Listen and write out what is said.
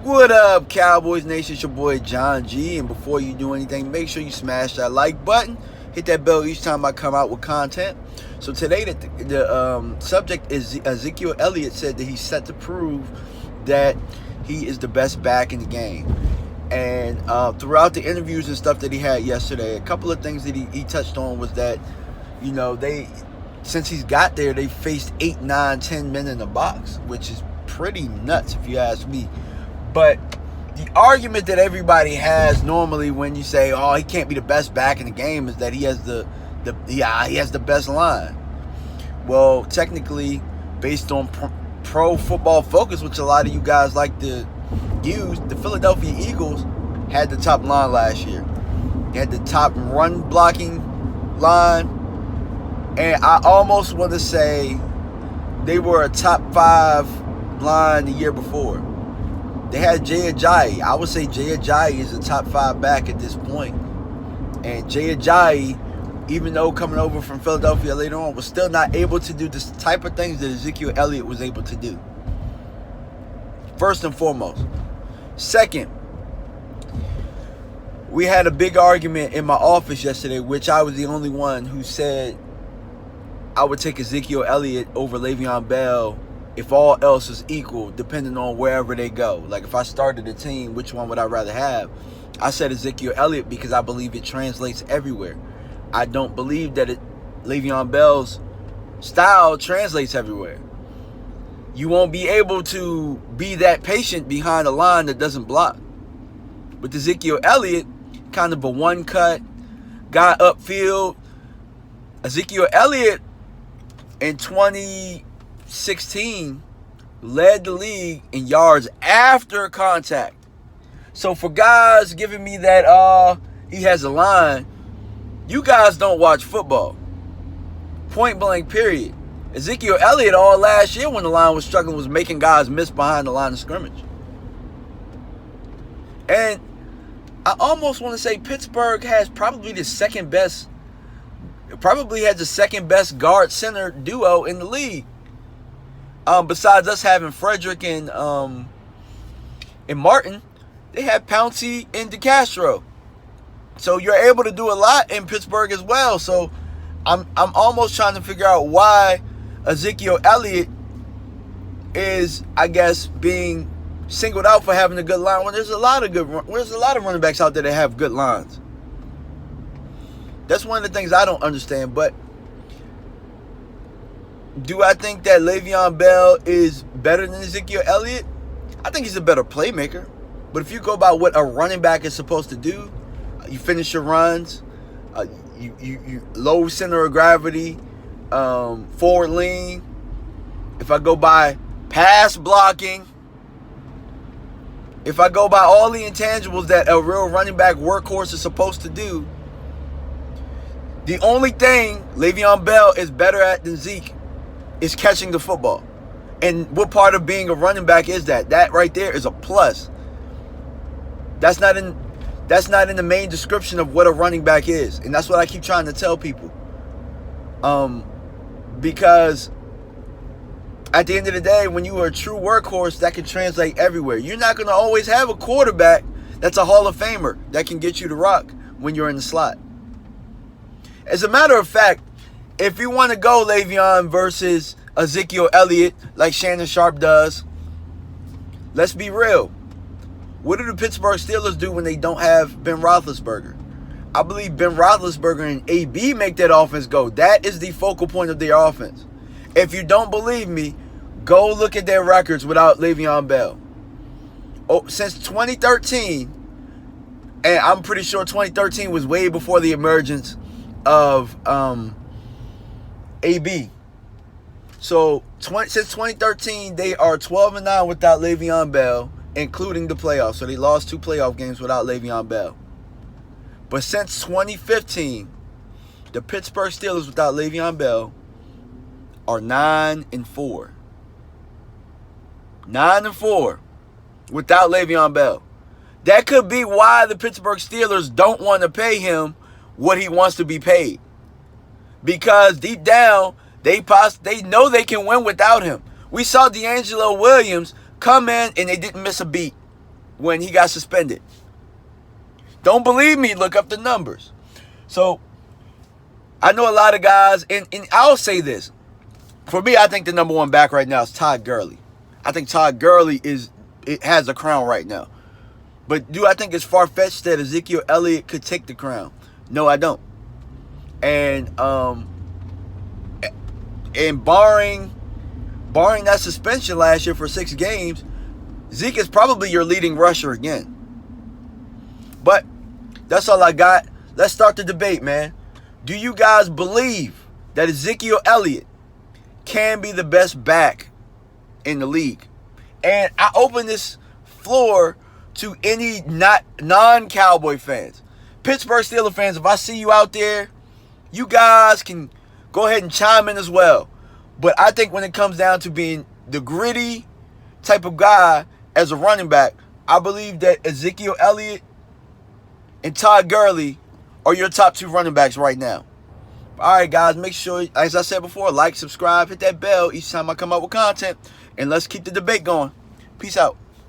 What up, Cowboys Nation? It's your boy John G. And before you do anything, make sure you smash that like button. Hit that bell each time I come out with content. So today, the subject is Ezekiel Elliott said that he's set to prove that he is the best back in the game. And throughout the interviews and stuff that he had yesterday, a couple of things that he touched on was that, you know, since he's got there, they faced 8, 9, 10 men in the box, which is pretty nuts if you ask me. But the argument that everybody has normally when you say, "Oh, he can't be the best back in the game," is that he has he has the best line. Well, technically, based on Pro Football Focus, which a lot of you guys like to use, the Philadelphia Eagles had the top line last year. They had the top run blocking line, and I almost want to say they were a top 5 line the year before. They had Jay Ajayi. I would say Jay Ajayi is a top 5 back at this point. And Jay Ajayi, even though coming over from Philadelphia later on, was still not able to do this type of things that Ezekiel Elliott was able to do. First and foremost. Second, we had a big argument in my office yesterday, which I was the only one who said I would take Ezekiel Elliott over Le'Veon Bell if all else is equal, depending on wherever they go. Like, if I started a team, which one would I rather have? I said Ezekiel Elliott because I believe it translates everywhere. I don't believe that Le'Veon Bell's style translates everywhere. You won't be able to be that patient behind a line that doesn't block. With Ezekiel Elliott, kind of a one-cut guy upfield. Ezekiel Elliott in 2016 led the league in yards after contact. So for guys giving me that he has a line, you guys don't watch football. Point blank period. Ezekiel Elliott all last year when the line was struggling was making guys miss behind the line of scrimmage. And I almost want to say Pittsburgh has probably the second best guard center duo in the league. Besides us having Frederick and Martin, they have Pouncey and DeCastro. So you're able to do a lot in Pittsburgh as well. So I'm almost trying to figure out why Ezekiel Elliott is, I guess, being singled out for having a good line when there's a lot of running backs out there that have good lines. That's one of the things I don't understand. But do I think that Le'Veon Bell is better than Ezekiel Elliott? I think he's a better playmaker. But if you go by what a running back is supposed to do, you finish your runs, you low center of gravity, forward lean. If I go by pass blocking, if I go by all the intangibles that a real running back workhorse is supposed to do, the only thing Le'Veon Bell is better at than Zeke is catching the football. And what part of being a running back is that? That right there is a plus. That's not in the main description of what a running back is. And that's what I keep trying to tell people. Because at the end of the day, when you are a true workhorse, that can translate everywhere. You're not going to always have a quarterback that's a Hall of Famer that can get you to rock when you're in the slot. As a matter of fact, if you want to go Le'Veon versus Ezekiel Elliott like Shannon Sharpe does, let's be real. What do the Pittsburgh Steelers do when they don't have Ben Roethlisberger? I believe Ben Roethlisberger and AB make that offense go. That is the focal point of their offense. If you don't believe me, go look at their records without Le'Veon Bell. Since 2013, and I'm pretty sure 2013 was way before the emergence of AB. So since 2013, they are 12-9 without Le'Veon Bell, including the playoffs. So they lost 2 playoff games without Le'Veon Bell. But since 2015, the Pittsburgh Steelers without Le'Veon Bell are 9-4. 9-4 without Le'Veon Bell. That could be why the Pittsburgh Steelers don't want to pay him what he wants to be paid. Because deep down, they know they can win without him. We saw D'Angelo Williams come in and they didn't miss a beat. when he got suspended. Don't believe me? Look up the numbers. So I know a lot of guys, and I'll say this. For me, I think the number one back right now is Todd Gurley. I think Todd Gurley has the crown right now. But do I think it's far-fetched that Ezekiel Elliott could take the crown? No, I don't. And barring that suspension last year for 6 games, Zeke is probably your leading rusher again. But that's all I got. Let's start the debate, man. Do you guys believe that Ezekiel Elliott can be the best back in the league? And I open this floor to any non-Cowboy fans. Pittsburgh Steelers fans, if I see you out there, you guys can go ahead and chime in as well. But I think when it comes down to being the gritty type of guy as a running back, I believe that Ezekiel Elliott and Todd Gurley are your top 2 running backs right now. All right, guys, make sure, as I said before, like, subscribe, hit that bell each time I come out with content, and let's keep the debate going. Peace out.